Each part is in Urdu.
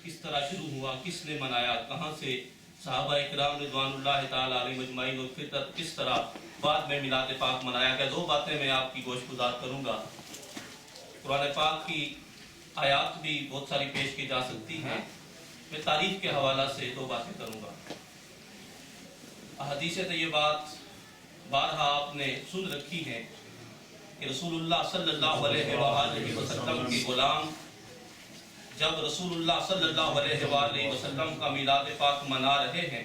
کس طرح شروع ہوا، کس نے منایا، کہاں سے صحابہ اکرام رضوان اللہ تعالیٰ علیہ مجمعین اور پھر کس طرح بعد میں میلاد پاک منایا گیا، دو باتیں میں آپ کی گوش گزار کروں گا۔ قرآن پاک کی آیات بھی بہت ساری پیش کی جا سکتی ہیں، میں تاریخ کے حوالہ سے دو باتیں کروں گا۔ احادیث طیبات بارہا آپ نے سن رکھی ہیں کہ رسول اللہ صلی اللہ علیہ وآلہ وسلم کے غلام جب رسول اللہ صلی اللہ علیہ وآلہ وسلم کا میلاد پاک منا رہے ہیں،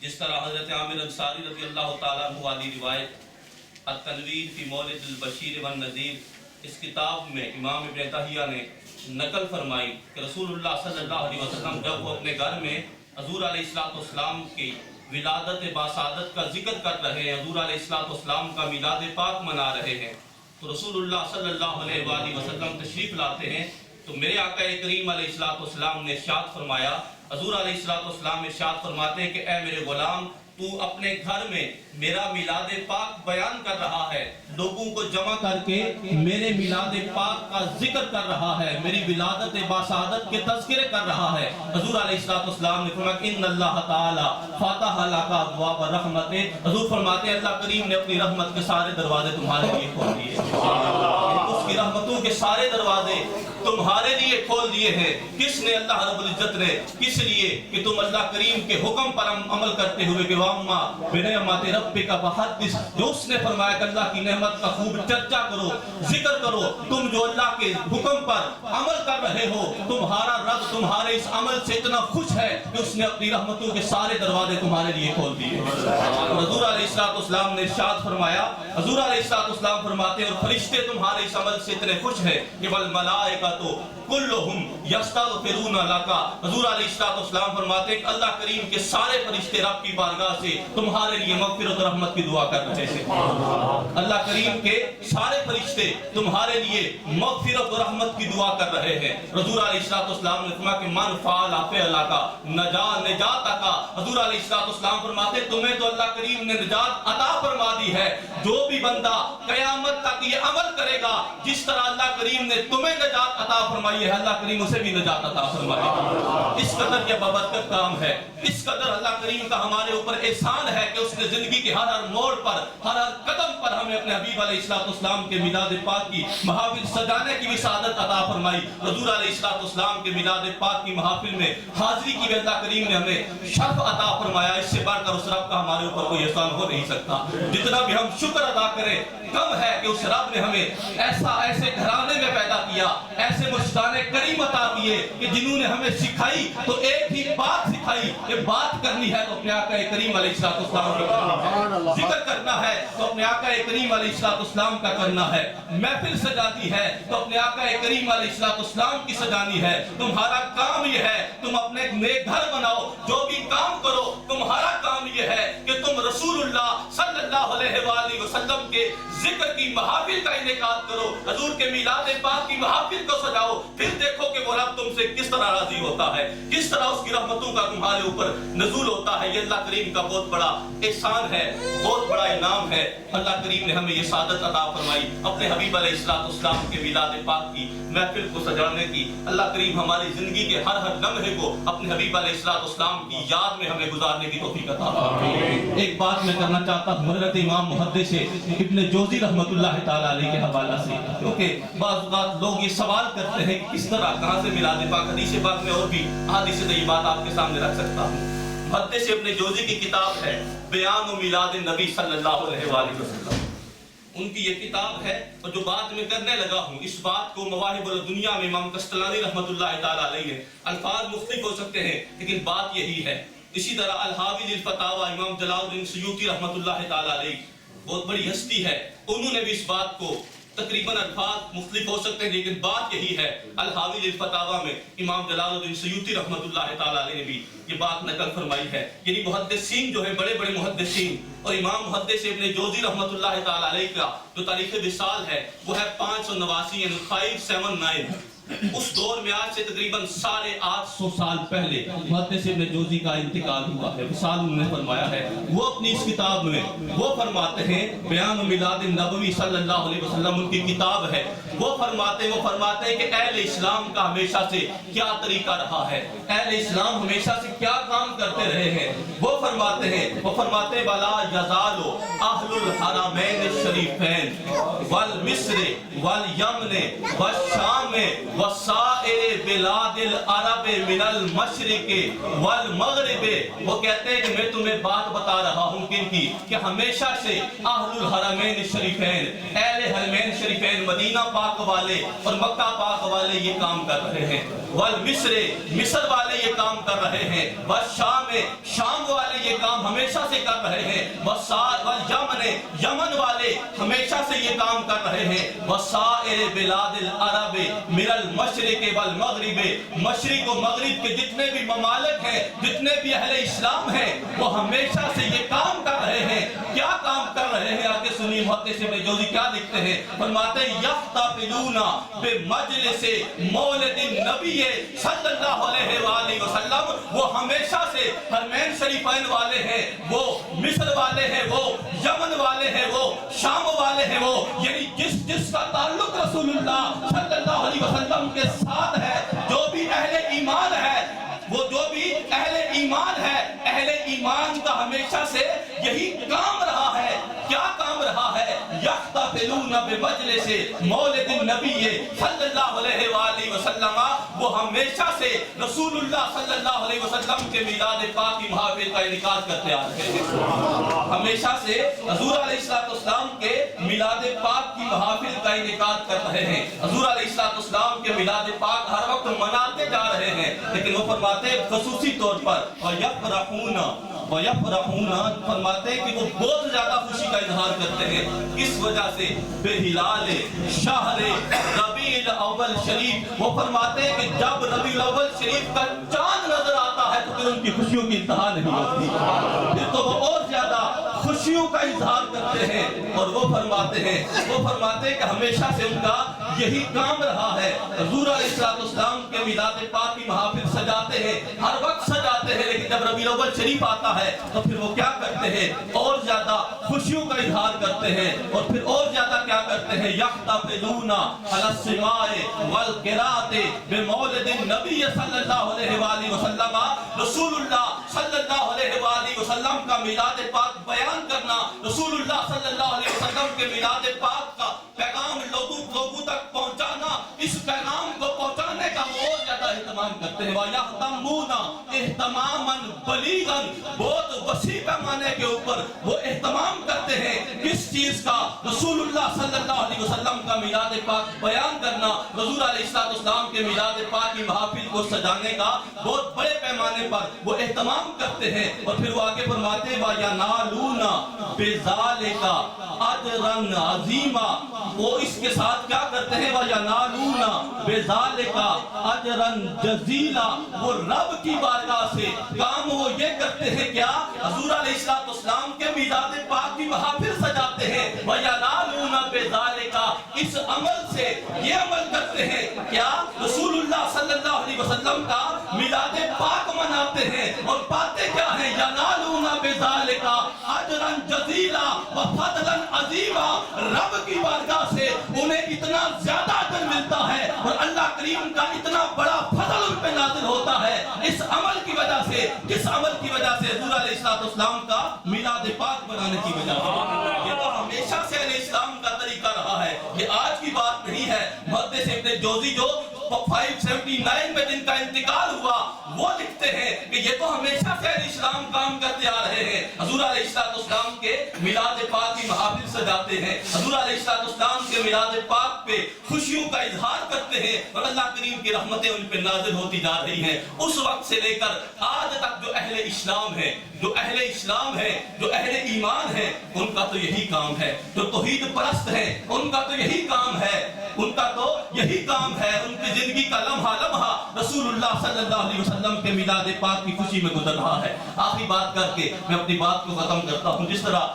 جس طرح حضرت عامر انصاری رضی اللہ تعالیٰ عنہ والی روایت التنویر فی مولد البشیر والنذیر اس کتاب میں امام ابن تہیہ نے نقل فرمائی کہ رسول اللہ صلی اللہ علیہ وسلم جب وہ اپنے گھر میں حضور علیہ السلام کی ولادت باسعادت کا ذکر کر رہے ہیں، حضور علیہ السلام کا میلاد پاک منا رہے ہیں، تو رسول اللہ صلی اللہ علیہ وآلہ وسلم تشریف لاتے ہیں، تو میرے آقا کریم علیہ السلام نے ارشاد فرمایا، حضور علیہ السلام ارشاد فرماتے ہیں کہ اے میرے غلام، تو اپنے گھر میں میرا میلاد پاک بیان کر رہا ہے، لوگوں کو جمع کر کے میرے میلاد پاک کا ذکر کر رہا ہے، میری ولادت باسعادت کے تذکرے کر رہا ہے۔ حضور علیہ السلام نے فرمایا ان اللہ تعالی فتح لک ابواب الرحمت، حضور فرماتے ہیں اللہ کریم نے اپنی رحمت کے سارے دروازے تمہارے لیے کھول دیے، اس کی رحمتوں کے سارے دروازے تمہارے لیے کھول دیے ہیں۔ کس نے؟ اللہ رب العزت نے۔ کس لیے؟ کہ تم اللہ کریم کے حکم پر عمل کرتے ہوئے کہ واما بنعمت ربک فحدث، جو اس نے فرمایا کہ اللہ کی نعمت کا خوب چرچا کرو، ذکر کرو۔ تم جو اللہ کے حکم پر عمل کر رہے ہو، تمہارا رب تمہارے اس عمل سے اتنا خوش ہے کہ اس نے اپنی رحمتوں کے سارے دروازے تمہارے لیے کھول دیے۔ حضور علیہ السلام نے ارشاد فرمایا، حضور علیہ السلام فرماتے ہیں اور فرشتے تمہارے اس عمل سے اتنے خوش ہیں کہ والملائکۃ کلہم یستغفرون لک، حضور علیہ السلام فرماتے ہیں کہ اللہ کریم کے سارے فرشتے رب کی بارگاہ سے تمہارے لیے مغفرت و رحمت کی دعا کر رہے ہیں۔ اللہ کریم کے سارے فرشتے تمہارے لیے مغفرت و رحمت کی دعا کر رہے ہیں۔ حضور علیہ السلام نے فرمایا کہ من فعل فعلک نجاتک، حضور علیہ السلام فرماتے ہیں تمہیں تو اللہ کریم نے نجات عطا فرما دی ہے، جو بھی بندہ قیامت تک یہ عمل کرے گا جس طرح اللہ کریم نے تمہیں نجات عطا فرمائی ہے، اللہ کریم اسے بھی نجات عطا فرمائے گا۔ اس قدر یہ بابرکت کام ہے، اس قدر اللہ کریم کا ہمارے اوپر احسان ہے کہ اس نے زندگی کے ہر موڑ پر، ہر قدم پر ہمیں اپنے حبیب علیہ السلام کے میلاد پاک کی محافل سجانے کی بھی سعادت عطا فرمائی۔ حضور علیہ السلام کے میلاد پاک کی محافل میں حاضری کی بھی اللہ کریم نے ہمیں شرف عطا فرمایا۔ اس سے بڑھ کر اس رب کا ہمارے اوپر کوئی احسان ہو نہیں سکتا۔ جتنا بھی ہم شکر ادا کریں کم ہے کہ اس رب نے ہمیں ایسے گھرانے میں پیدا کیا، ایسے مشتاق کریم عطا کیے کہ جنہوں نے ہمیں سکھائی تو ایک ہی بات سکھائی کہ بات کرنی ہے تو اپنے آقا کریم علیہ السلام کی کرنی ہے، ذکر کرنا ہے تو اپنے آقا کریم علیہ السلام کا کرنا ہے، محفل سجاتی ہے تو اپنے آقا کریم علیہ السلام کی سجانی ہے۔ تمہارا کام یہ ہے تم اپنے نیک گھر بناؤ، جو بھی کام کرو تمہارا کام یہ ہے کہ تم رسول اللہ صلی اللہ علیہ وآلہ وسلم کے ذکر کی محافل کا انعقاد کرو، حضور کے میلاد پاک کی محافل کو سجاؤ، پھر دیکھو کہ وہ رب تم سے کس طرح راضی ہوتا ہے، کس طرح اس کی رحمتوں کا تمہارے اوپر نزول ہوتا ہے۔ یہ اللہ کریم کا بہت بڑا احسان ہے، بہت بڑا انعام ہے۔ اللہ کریم نے ہمیں یہ سعادت عطا فرمائی اپنے حبیب علیہ السلام کے میلاد پاک کی محفل کو سجانے کی۔ اللہ کریم ہماری زندگی کے ہر لمحے کو اپنے حبیب علیہ السلام کی یاد میں ہمیں گزارنے کی توفیق عطا فرمائے۔ ایک بات میں کرنا چاہتا ہوں حضرت امام محدث ابن جوزی رحمۃ اللہ تعالی علیہ کے حوالہ سے، کیونکہ بعض اوقات لوگ یہ سوال کرتے ہیں کہ کس طرح کہاں سے میلاد پاک، حدیث پاک میں اور بھی احادیث طیبات آپ کے سامنے رکھ سکتا ہوں۔ محدث ابن جوزی کی کتاب ہے بیان میلاد النبی صلی اللہ علیہ وآلہ وسلم، ان کی یہ کتاب ہے، اور جو بات میں کرنے لگا ہوں اس بات کو مواہب الدنیا میں امام قسطلانی رحمۃ اللہ تعالی علیہ نے، الفاظ مختلف ہو سکتے ہیں لیکن بات یہی ہے۔ اسی طرح الحاوی للفتاوی امام جلال الدین سیوطی رحمۃ اللہ تعالی علیہ، بہت بڑی ہستی ہے، انہوں نے بھی اس بات کو تقریباً الفاظ مختلف ہو سکتے ہیں لیکن بات یہی ہے۔ الحاوی للفتاوی میں امام جلال الدین سیوطی رحمۃ اللہ تعالی علیہ نے بھی یہ بات نقل فرمائی ہے، یعنی محدثین جو ہیں بڑے بڑے محدثین، اور امام محدث ابن جوزی رحمۃ اللہ تعالی علیہ کا جو تاریخ وصال ہے وہ ہے 589 579، اس دور میں آج سے تقریباً 850 سال پہلے محدث ابن جوزی کا انتقال ہوا ہے. وصال انہوں نے فرمایا ہے, وہ اپنی اس کتاب میں وہ فرماتے ہیں, بیان میلاد النبوی صلی اللہ علیہ وسلم ان کی کتاب ہے, وہ فرماتے ہیں کہ اہل اسلام کا ہمیشہ سے کیا طریقہ رہا ہے, اہل اسلام ہمیشہ سے کیا کام کرتے رہے ہیں. وہ فرماتے ہیں وَلَا يَزَالُ أَهْلُ الْحَرَمَيْنِ الشَّرِيفَيْنِ وَالْمِصْرِ وَالْيَمْنِ وَالشَّامِ وَسَائِرِ بِلَادِ الْعَرَبِ مِنَ الْمَشْرِقِ وَالْمَغْرِبِ. وہ کہتے ہیں کہ میں تمہیں بات بتا رہا ہوں کن کی, کہ ہمیشہ سے اہل الحرمین الشریفین, اہل حرمین شریفین مدینہ پاک والے اور مکہ پاک والے یہ کام کر رہے ہیں. والمصر, مصر والے یہ کام کر رہے ہیں. والشام, شام والے یہ کام ہمیشہ سے کر رہے ہیں. والیمن, یمن والے ہمیشہ سے یہ کام کر رہے ہیں. وسائر بلاد العرب من المشرق والمغرب, مشرق و مغرب کے جتنے بھی ممالک ہیں, جتنے بھی اہل اسلام ہیں, وہ ہمیشہ سے یہ کام کر رہے ہیں. کیا کام کر رہے ہیں آگے سنیے محدث ابن جوزی کیا لکھتے ہیں. فرماتے ہیں یحتفلون بمجلس مولد النبی صلی اللہ علیہ وآلہ وسلم. وہ ہمیشہ سے حرمین شریفین والے ہیں, وہ مصر والے ہیں, وہ یمن والے ہیں, وہ شام والے ہیں, وہ یعنی جس کا تعلق رسول اللہ صلی اللہ علیہ وسلم کے ساتھ ہے, جو بھی اہل ایمان ہے, وہ جو بھی اہل ایمان ہے, اہل ایمان کا ہمیشہ سے یہی کام رہا ہے. کیا کام رہا ہے؟ یحتفلون بمجلس مولد النبی صلی اللہ علیہ وآلہ وسلم. وہ ہمیشہ سے رسول اللہ صلی اللہ علیہ وسلم کے میلاد پاک کی محافل کا انعقاد کرتے آ رہے ہیں. ہمیشہ سے حضور علیہ السلام کے میلاد پاک کی محافل کا انعقاد کر رہے ہیں. حضور علیہ السلام کے میلاد پاک ہر وقت مناتے جا رہے ہیں, لیکن وہ فرماتے ہیں خصوصی طور پر وَيَفْرَحُونَ, فرماتے ہیں کہ وہ بہت زیادہ خوشی کا اظہار کرتے ہیں. اس وجہ سے بِهِلَالِ شَهْرِ ربیع الاول شریف, وہ فرماتے ہیں کہ جب ربیع الاول شریف کا چاند نظر آتا ہے تو پھر ان کی خوشیوں کی انتہا نہیں ہوتی, پھر تو وہ اور زیادہ خوشیوں کا اظہار کرتے ہیں. اور وہ فرماتے ہیں کہ ہمیشہ سے ان کا یہی کام رہا ہے. حضور علیہ السلام کے میلاد پاک کی محافل سجاتے ہیں, ہر وقت سجاتے ہیں, لیکن جب ربیع الاول شریف آتا ہے تو پھر وہ کیا کرتے ہیں, اور زیادہ خوشیوں کا اظہار کرتے ہیں. اور پھر اور زیادہ کیا کرتے ہیں, یحتفلون علی السماع والقراءۃ بمولد النبی صلی اللہ علیہ وآلہ وسلم. رسول اللہ صلی اللہ علیہ وآلہ وسلم کا میلاد پاک بیان کرنا, رسول اللہ صلی اللہ علیہ وسلم کے میلاد پاک کا پیغام لوگوں تک پہنچانا, اس پیغام کو پہنچانے کا وہ اور زیادہ اہتمام کرتے ہیں. وَيَحْتَمُونَ اہتماماً بلیغاً, بہت وسیع پیمانے کے اوپر وہ اہتمام کرتے ہیں. کس چیز کا؟ رسول اللہ صلی اللہ علیہ وسلم کا میلاد پاک بیان کرنا, حضور علیہ السلام کے میلاد پاک کی محافل کو سجانے کا بہت بڑے پیمانے پر وہ اہتمام کرتے ہیں. اور پھر وہ آگے فرماتے ہیں وَيَنَالُونَ بِذَالِكَ أَجْرًا عَظِيمًا, وہ اس کے ساتھ کیا کرتے ہیں, وَيَنَالُونَ بِذَالِكَ أَجْرًا جَزِيلًا, وہ رب کی بارگاہ سے کام وہ یہ کرتے ہیں. کیا؟ حضور علیہ السلام کے میلاد پاک کی محافل سجاتے ہیں. وَيَنَالُونَ بِذَالِكَ, اس عمل سے یہ عمل کرتے ہیں. کیا؟ رسول اللہ صلی اللہ علیہ وسلم کا میلاد پاک مناتے ہیں, اور پاتے کیا ہیں, يَنَالُونَ بِذَالِكَ أَجْرًا جَزِيلًا وَفَضْلًا عَظِيمًا, رب کی بارگاہ سے انہیں اتنا زیادہ اجر ملتا ہے, اور اللہ کریم کا اتنا بڑا فضل ان پہ نازل ہوتا ہے. اس عمل کی وجہ سے, کس عمل کی وجہ سے, حضور علیہ السلام کا میلاد پاک بنانے کی وجہ سے. یہ تو ہمیشہ سے علیہ السلام کا طریقہ رہا ہے, یہ آج کی بات نہیں ہے. محدث ابن جوزی جو 579 میں جن کا انتقال ہوا, وہ لکھتے ہیں کہ یہ تو ہمیشہ سے علیہ السلام کام کرتے آ رہے ہیں. حضور علیہ السلام کے میلاد پاک کی محافل سجاتے ہیں, حضور علیہ السلام کے میلاد پاک پہ خوشیوں کا اظہار کرتے ہیں, اور اللہ کریم کی رحمتیں ان پہ نازل ہوتی جا رہی ہیں. اس وقت سے لے کر آج تک جو اہل اسلام ہے, جو اہل اسلام ہے, جو اہل ایمان ہے, ان کا تو یہی کام ہے. جو توحید پرست ہیں, ان کا تو یہی کام ہے, ان کا تو یہی کام ہے. ان کی زندگی کا لمحہ لمحہ رسول اللہ صلی اللہ علیہ وسلم کے میلاد پاک کی خوشی میں گزر رہا ہے. آخری بات کر کے میں اپنی بات کو ختم کرتا ہوں. جس طرح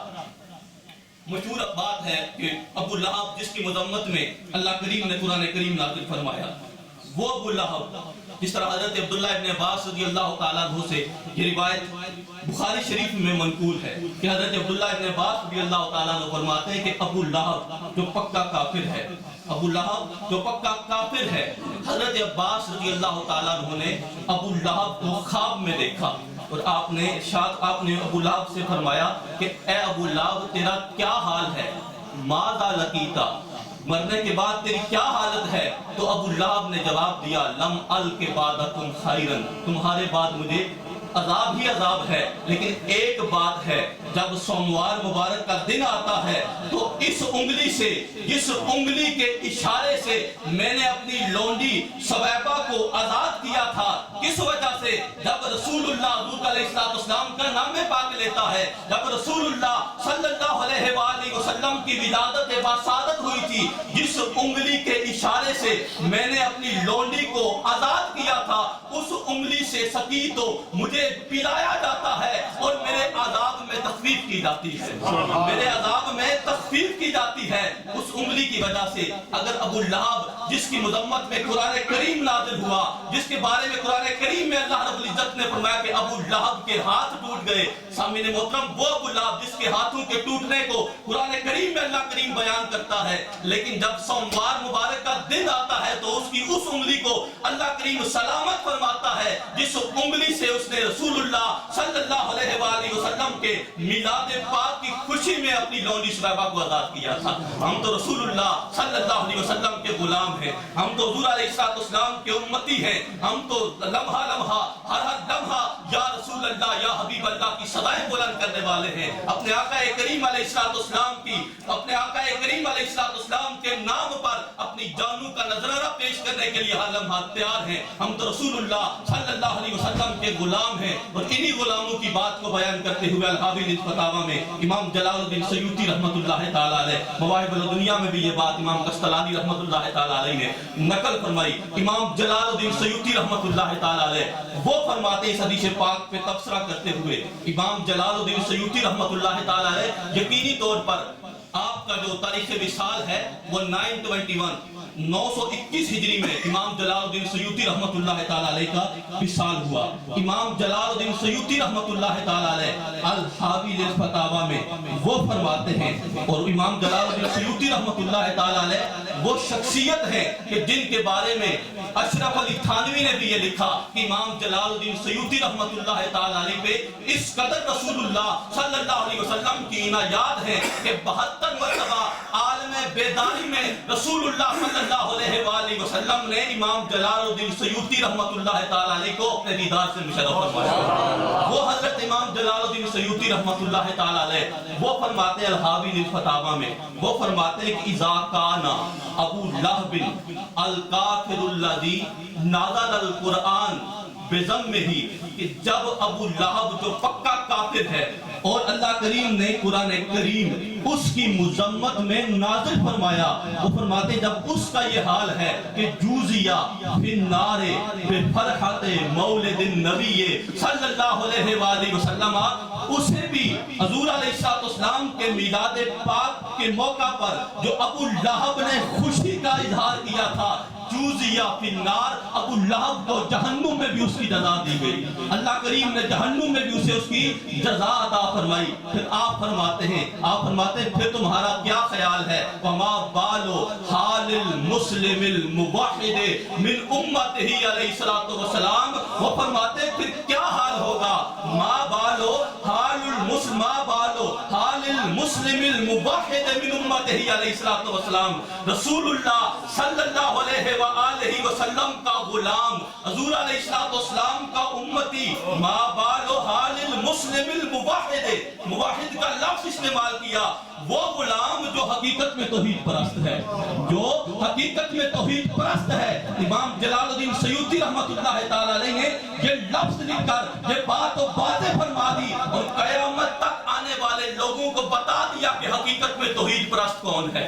مشہور بات ہے کہ ابو لہب جس کی مذمت میں اللہ کریم نے قرآن کریم نازل فرمایا, وہ ابو لہب جس طرح حضرت عبداللہ ابن عباس رضی اللہ تعالیٰ عنہ سے یہ روایت بخاری شریف میں منقول ہے کہ حضرت عبداللہ ابن عباس رضی اللہ تعالیٰ عنہ فرماتے ہیں کہ ابو لہب جو پکا کافر ہے، ابو لہب جو پکا کافر ہے، حضرت عباس رضی اللہ تعالیٰ عنہ نے ابو لہب کو خواب میں دیکھا اور آپ نے ابو لہب سے فرمایا کہ اے ابو لہب تیرا کیا حال ہے، ماذا لقیتا، مرنے کے بعد تیری کیا حالت ہے؟ تو ابو لہب نے جواب دیا لم الک بعدکم خیرا، تمہارے بعد مجھے عذاب ہی عذاب ہے، لیکن ایک بات ہے، جب سوموار مبارک کا دن آتا ہے تو اس انگلی سے، جس انگلی کے اشارے سے میں نے اپنی لونڈی سویبہ کو آزاد کیا تھا، کس وجہ سے؟ جب رسول اللہ حضور علیہ السلام کا نام پاک لیتا ہے، جب رسول اللہ صلی اللہ علیہ وآلہ وسلم کی ولادت باسعادت ہوئی تھی، جس انگلی کے اشارے سے میں نے اپنی لونڈی کو آزاد کیا تھا، اس انگلی سے سکی تو مجھے پلایا جاتا ہے اور میرے عذاب میں تخفیف کی جاتی ہے، میرے عذاب میں تخفیف کی جاتی ہے اس انگلی کی وجہ سے۔ اگر ابو لہب جس کی مذمت میں قرآن کریم نازل ہوا، جس کے بارے میں قرآن کریم میں اللہ رب العزت نے فرمایا کہ ابو لہب کے ہاتھ ٹوٹ گئے، سامعین محترم وہ ابو لہب جس کے ہاتھوں کے ٹوٹنے کو قرآن کریم میں اللہ کریم بیان کرتا ہے، لیکن جب سوموار مبارک کا دن آتا ہے تو اس کی اس انگلی کو اللہ کریم سلامت فرماتا ہے جس انگلی سے اس نے رسول اللہ صلی اللہ علیہ وآلہ وسلم کے میلاد پاک کی خوشی میں اپنی لونڈی سویبہ کو آزاد کیا تھا۔ ہم تو رسول اللہ صلی اللہ علیہ وسلم کے غلام ہیں، ہم تو حضور علیہ السلام کے امتی ہیں، ہم تو لمحہ لمحہ ہر لمحہ یا رسول اللہ یا حبیب اللہ کی صدائیں بلند کرنے والے ہیں، اپنے آقا کریم علیہ السلام کی، اپنے آقا کریم علیہ السلام کے نام پر اپنی جانوں کا نذرانہ پیش کرنے کے لیے ہر لمحہ تیار ہیں۔ ہم تو رسول اللہ صلی اللہ علیہ وسلم کے غلام ہیں، اور انہی غلاموں کی بات کو بیان کرتے ہوئے الحاوی الفتاوی میں امام جلال الدین سیوطی رحمۃ اللہ تعالی علیہ، مواہب الدنیا میں بھی یہ بات امام قسطلانی رحمۃ اللہ تعالی علیہ نے نقل فرمائی۔ امام جلال الدین سیوطی رحمۃ اللہ تعالی علیہ وہ فرماتے اس حدیث پاک پہ تبصرہ کرتے ہوئے، امام جلال الدین سیوطی رحمۃ اللہ تعالی علیہ یقینی طور پر آپ کا جو تاریخ وصال ہے وہ 921 ہجری میں امام جلال الدین سیوطی رحمۃ اللہ تعالی علیہ کا وصال ہوا۔ امام جلال الدین سیوطی رحمۃ اللہ تعالی علیہ الحاوی الفتاوی میں وہ فرماتے ہیں، اور امام جلال الدین سیوطی رحمۃ اللہ تعالی علیہ وہ شخصیت ہے کہ جن کے بارے میں اشرف علی تھانوی نے بھی یہ لکھا کہ امام جلال الدین سیوطی رحمۃ اللہ تعالی علیہ پہ اس قدر رسول اللہ صلی اللہ علیہ وسلم کی عنایات ہے کہ 72 مرتبہ عالم بیداری میں رسول اللہ صلی اللہ علیہ وآلہ وسلم نے امام جلال الدین سیوطی رحمۃ اللہ تعالی علیہ کو اپنے دیدار سے مشرف فرمایا۔ وہ حضرت امام جلال الدین سیوطی رحمۃ اللہ تعالی علیہ وہ فرماتے الحاوی الفتاوی میں، وہ فرماتے کہ اذا کان ابو لہب الکافر الذی نازل القرآن بذمہ، کہ جب ابو لہب جو پکا کافر ہے اور اللہ کریم نے قرآن کریم اس کی مذمت میں نازل فرمایا، وہ فرماتے جب اس کا یہ حال ہے کہ جوزیا فی النار بفرحت مولد النبی صلی اللہ علیہ وآلہ وسلم، اسے بھی حضور علیہ السلام کے میلاد پاک کے موقع پر جو ابو لہب نے خوشی کا اظہار کیا تھا، جوزیا فی النار، ابو لہب کو جہنم میں بھی اس کی جزا دی گئی، اللہ کریم نے جہنم میں بھی اسے اس کی جزا عطا فرمائی۔ پھر آپ فرماتے ہیں پھر تمہارا کیا خیال ہے؟ وما بالو حال المسلم الموحد من امتہ علیہ الصلوۃ والسلام، وہ فرماتے پھر کیا حال ہوگا؟ ما بالو حال المسلم الموحد من امتہ علیہ الصلوۃ والسلام، رسول اللہ صلی اللہ علیہ وآلہ وسلم کا غلام، حضور علیہ السلام کا امتی، ما بالو حال المسلم الموحد، موحد کا لفظ استعمال کیا، وہ غلام جو حقیقت میں توحید پرست ہے، امام جلال الدین سیوطی رحمۃ اللہ تعالی علیہ نے یہ لفظ لکھ کر یہ بات و واضح فرما دی اور قیامت تک آنے والے لوگوں کو بتا دیا کہ حقیقت میں توحید پرست کون ہے،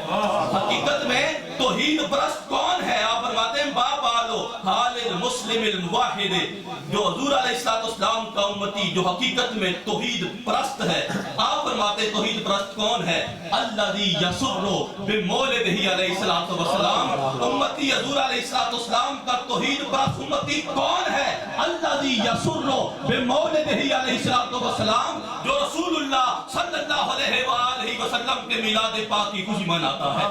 حقیقت میں توحید پرست کون ہے۔ آپ فرماتے ہیں با بالو حال المسلم المسلم الموحد، جو حضور علیہ السلام کا امتی، جو حقیقت میں توحید پرست ہے. آپ فرماتے توحید پرست کون ہے؟ الذی یسر بمولدہ علیہ السلام. امتی حضور علیہ السلام کا توحید پرست امتی کون ہے؟ الذی یسر بمولدہ علیہ السلام، جو رسول اللہ صلی اللہ علیہ وآلہ وسلم کے میلاد پاک کی خوشی مناتا ہے،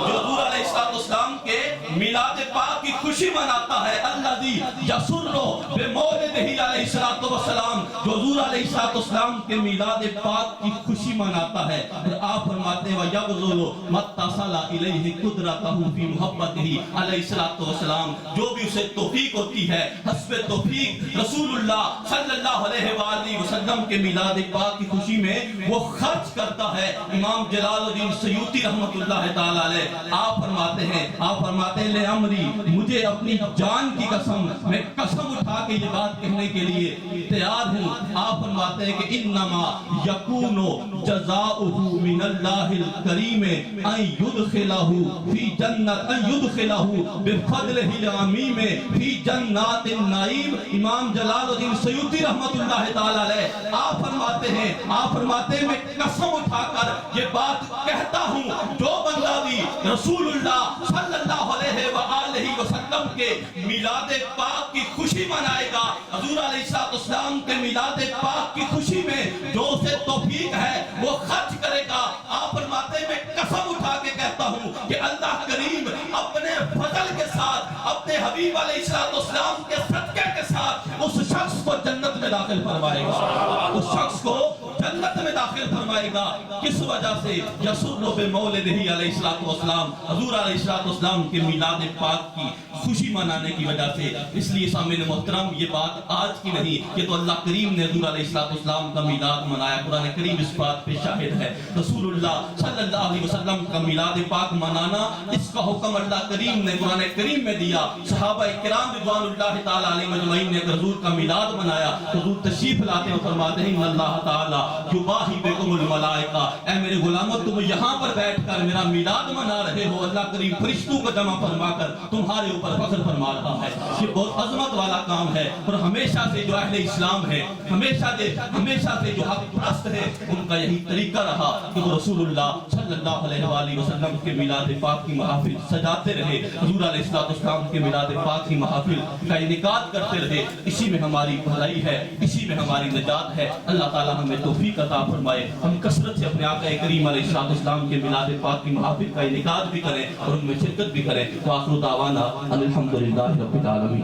جو حضور علیہ السلام کے میلاد پاک کی خوشی مناتا ہے. الذی یسر بمولدہ علیہ السلام، جو حضور علیہ السلام کے میلاد پاک کی خوشی مناتا ہے. اور آپ فرماتے ہیں وَيَبْذُلُ مَتَّصَلَ إِلَيْهِ قُدْرَتَهُ فِي مُحَبَّتِهِ علیہ السلام، جو بھی اسے توفیق ہوتی ہے حسب توفیق رسول اللہ صلی اللہ علیہ وآلہ وسلم کے میلاد پاک کی خوشی میں وہ خرچ کرتا ہے. امام جلال الدین سیوطی رحمت اللہ تعالی علیہ آپ فرماتے ہیں لے امری، مجھے اپنی جان کی قسم، میں قسم اٹھا کے یہ بات کہنے کے لیے تیار ہوں. آپ فرماتے ہیں کہ انما یکون جزاؤہ من اللہ الکریم ان یدخلہ فی جنت، ان یدخلہ بفضلہ العمیم فی جنات النعیم. امام جلال الدین سیوطی رحمت اللہ تعالی علیہ آپ فرماتے ہیں میں قسم اٹھا کر یہ بات کہتا ہوں، جو بندہ بھی رسول اللہ صلی اللہ علیہ وآلہ وسلم کے میلاد پاک کی خوشی منائے گا، حضور علیہ السلام کے میلاد پاک کی خوشی میں جو اسے توفیق ہے وہ خرچ کرے گا. آپ فرماتے ہیں میں قسم اٹھا کے کہتا ہوں کہ اللہ کریم اپنے فضل کے ساتھ، اپنے حبیب علیہ السلام کے صدقے کے ساتھ اس شخص کو جنت میں داخل فرمائے گا، اس شخص کو جنت میں داخل فرمائے گا. کس وجہ سے؟ یسر بمولدہ علیہ السلام، حضور علیہ السلام کے میلاد پاک کی خوشی منانے کی وجہ سے. اس لیے سامعین محترم یہ بات آج کی نہیں، یہ تو اللہ کریم نے حضور علیہ السلام کا میلاد منایا. قرآن کریم اس بات پہ شاہد ہے. رسول اللہ صلی اللہ علیہ وسلم کا میلاد پاک منانا، اس کا حکم اللہ کریم نے قرآن کریم میں دیا. صحابہ کرام رضوان اللہ تعالی علیہ مجمعین نے حضور کا میلاد منایا. حضور تشریف لاتے ہیں اور فرماتے ہیں ان اللہ تعالی یباہی بکم الملائکہ، اے میرے غلاموں تم یہاں پر بیٹھ کر میرا میلاد منا رہے ہو، اللہ کریم فرشتوں کو جمع فرما کر تمہارے اوپر فخر فرما رہا ہے. یہ بہت عظمت والا کام ہے. اور ہمیشہ سے جو اہل اسلام ہے، ہمیشہ سے جو حق پرست ہے، ان کا یہی طریقہ رہا کہ وہ رسول اللہ صلی اللہ علیہ وآلہ وسلم کے میلاد پاک کی محافل سجاتے رہے، حضور علیہ السلام کے میلاد پاک کی محافل کا انعقاد کرتے رہے. اسی میں ہماری بھلائی ہے، اسی میں ہماری نجات ہے. اللہ تعالی ہمیں توفیق عطا فرمائے، ہم کثرت سے اپنے آقا کریم علیہ السلام کے میلاد پاک کی محافل کا انعقاد بھی کریں اور ان میں شرکت بھی کریں. وآخر دعوانا الحمدللہ رب العالمین.